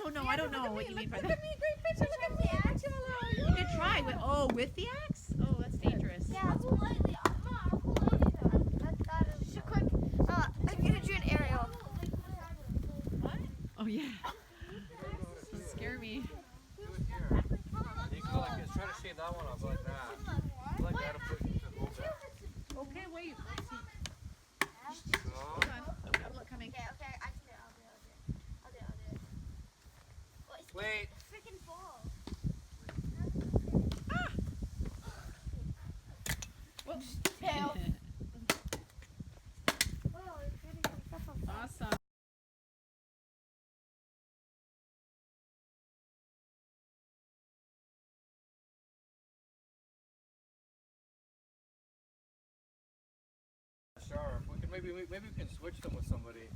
so no, I don't know what you mean by that. Look at me, great picture. Look at the axe. You could try with with the axe? Oh, that's dangerous. Yeah, I'll politely. I'll politely though. Just a quick. I'm gonna do an aerial. What? Oh yeah. Don't scare me. You can go like this. Try to shave that one off like that. Like that. Okay, wait. So, Hold on. Outlet coming. Okay, I'll do it. I'll do it. Well, it's wait. freaking fall. Whoops. Tail. Awesome. Sharp. We can maybe we can switch them with somebody.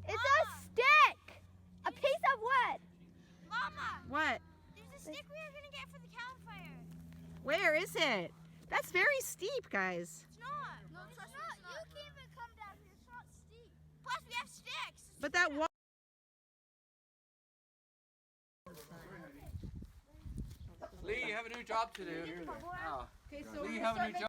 It's a stick! A piece of wood! Mama! What? There's a stick we are gonna get for the campfire. Where is it? That's very steep, guys. It's not. No, it's not. You can't even come down here. It's not steep. Plus, we have sticks. But that Lee, you have a new job to do. Oh. Okay, so Lee, you have a new job.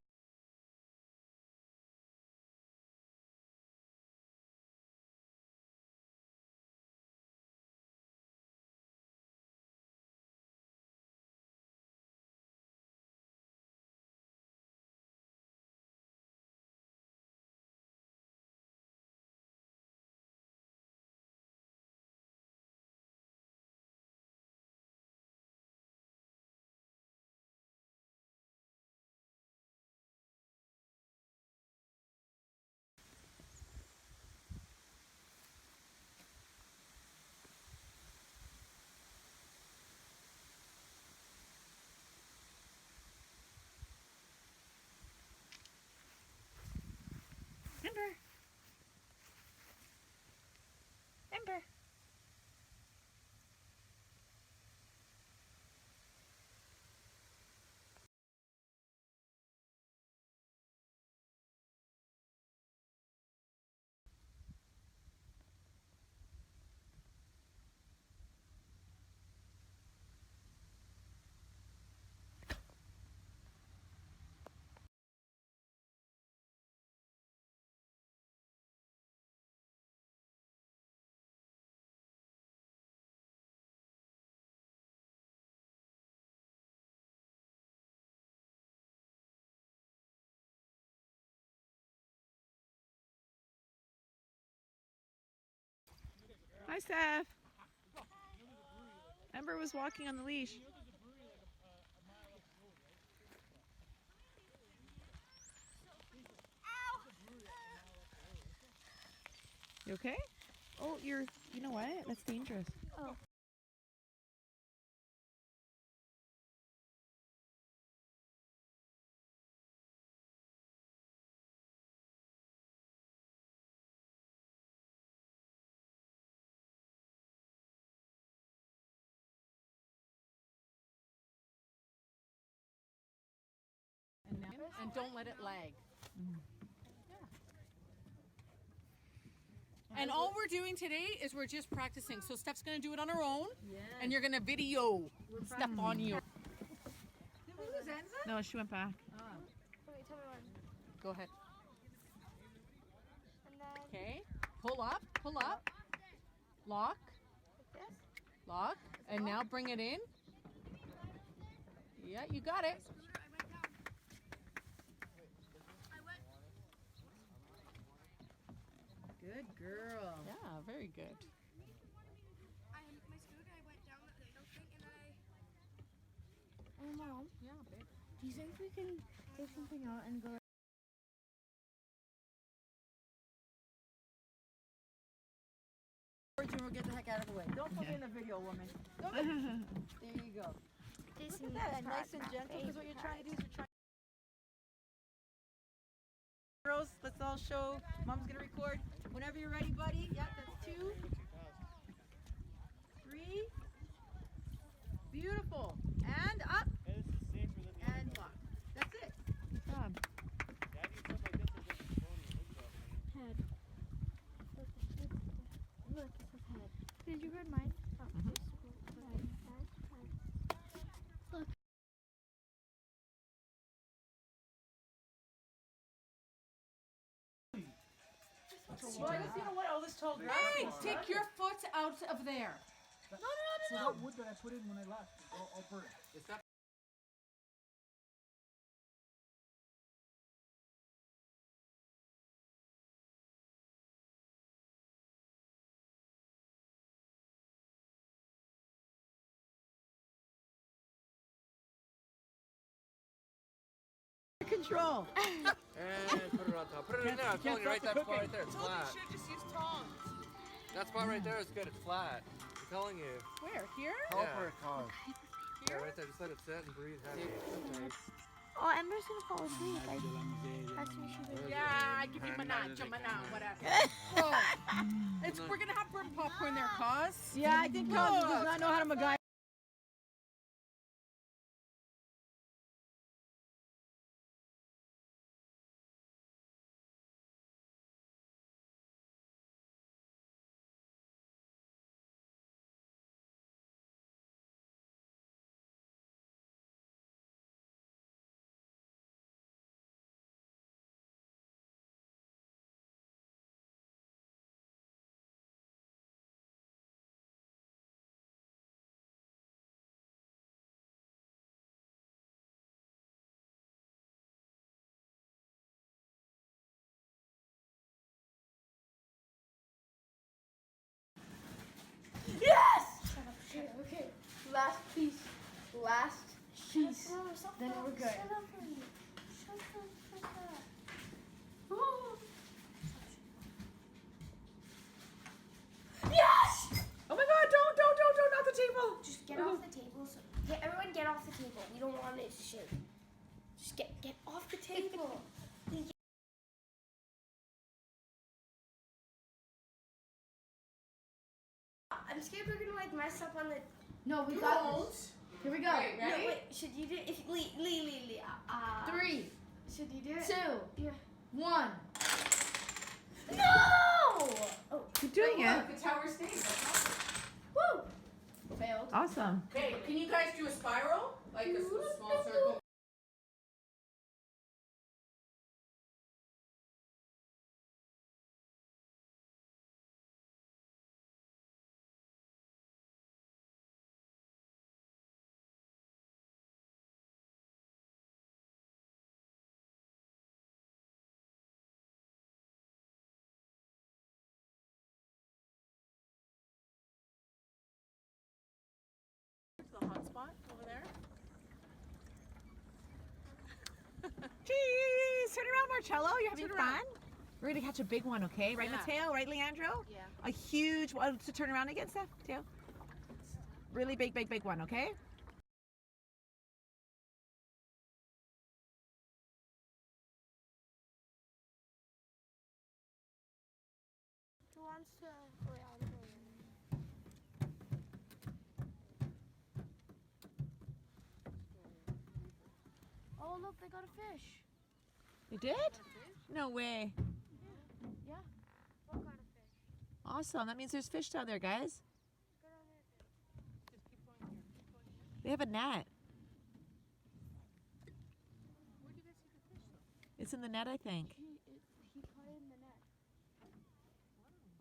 Ember. Ember. Hi, Steph. Ember was walking on the leash. You okay? Oh, you know what? That's dangerous. Oh. And don't let it lag. And all we're doing today is we're just practicing. So Steph's going to do it on her own, and you're going to video Steph on you. No, she went back. Wait, tell me when. Go ahead. And then Okay. Pull up, lock, like this. lock, and now bring it in. Yeah, you got it. Good girl. Yeah, very good. My scooter, I went down that hill thing and I. Mom, Yeah, babe. do you think we can take something out and go? We'll get the heck out of the way. Don't put me in the video, woman. There you go. This Look at that, nice and gentle, because what you're trying to do is you're trying Girls, let's all show. Mom's gonna record. Whenever you're ready, buddy. Yep, that's 2, 3. Beautiful. And up. And lock. That's it. Good job. Head. Look, it says head. Did you read mine? Oh, Look. Well, I guess you know what? All this tall grass. Hey, take your foot out of there. No. So that wood that I put in when I left, all burnt. Control. And put it on top. Put it in there. I'm telling you, right that spot right there. It's flat. Just use tongs. That spot right there is good. It's flat. I'm telling you. Where? Here? Yeah. Cause. Yeah, right there. Just let it sit and breathe heavy. Oh, Ember's gonna fall asleep. That's what she did. Yeah, give you mana, whatever. Oh, we're gonna have burnt popcorn there, cause. Yeah, I think Cos does not know how to MacGyver. Okay, last piece. Last piece. Then we're good. Yes! Oh my God! Don't! Not the table. Just get off the table. Everyone get off the table. We don't want it to shake. Just get off the table. I'm scared we're gonna like mess up on the. No, we got this. Here we go. Right, ready? No, wait. Should you do it? If Lee. 3, Should you do it? 2, Yeah. 1. No! Oh, Keep doing it. The tower stays. woo! Failed. Awesome. Okay, can you guys do a spiral? Like a small circle? The hot spot over there. Jeez, turn around, Marcello. You're having Turn fun. around. We're gonna catch a big one, okay? Right, Yeah. Mateo? Right, Leandro? Yeah. A huge one to turn around against that, Mateo. Really big one, okay? Who wants to go out of the Oh, look, they got a fish. You did? No way. Yeah. What kind of fish? Awesome. That means there's fish down there, guys. Go down there. They have a net. It's in the net, I think. He caught it in the net.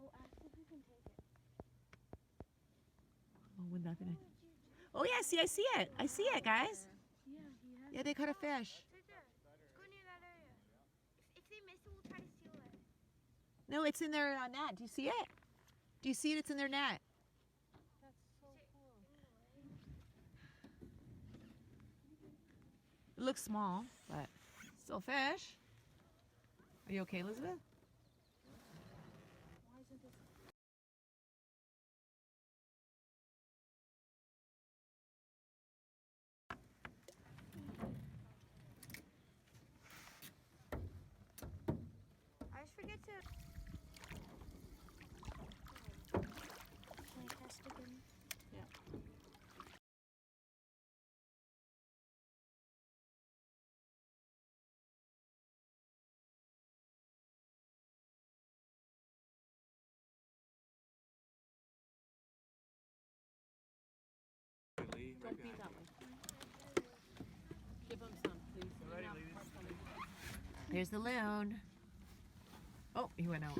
Oh, ask if we can take it. Oh, we're not gonna. Oh yeah, see, I see it. I see it, guys. Yeah, he has. Yeah, they caught a fish. Right there. Let's go near that area. If they miss it, we'll try to steal it. No, it's in their net. Do you see it? Do you see it? It's in their net. That's so cool. It looks small, but still fish. Are you okay, Elizabeth? Why isn't this? get to. Can I test again? Don't be that way. Give him some, please. There's the loon. Oh, he went out.